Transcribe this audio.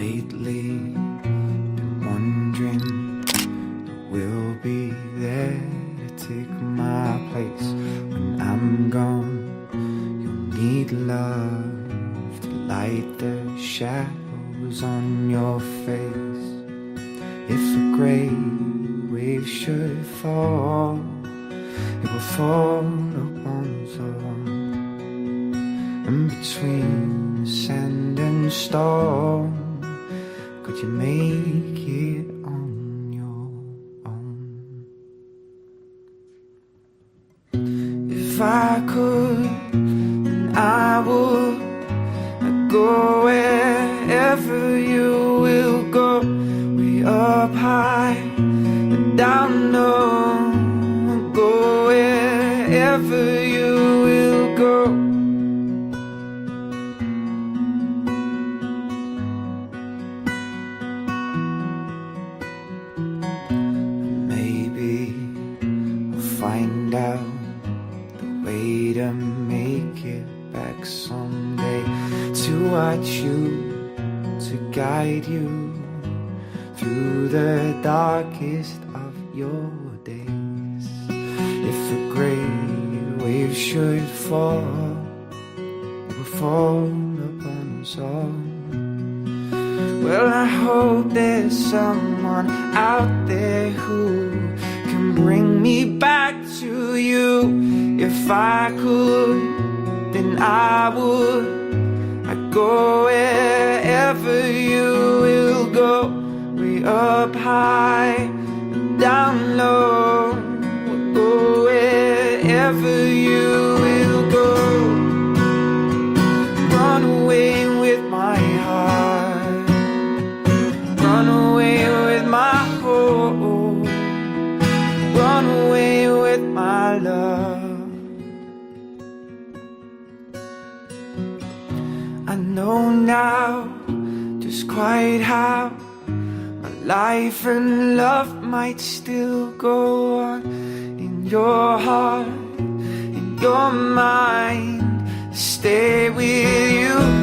lately been wondering who will be there to take my place when I'm gone. You'll need love to light the shadows on your face. If a great wave should fall, it will fall upon us all. In between the sand and storm, could you make it on your own? If I could, then I would. I'd go wherever you will go, way up high and down low. I'd go wherever you will go. Find out the way to make it back someday, to watch you, to guide you through the darkest of your days. If a great wave should fall, it will fall upon us all. Well, I hope there's someone out there who can bring me back to you. If I could, then I would. I'd go wherever you will go, way up high and down low. I'll go wherever you will go. Run away with my heart, run away with my hope, run away with my love. I know now just quite how my life and love might still go on. In your heart, in your mind, stay with you.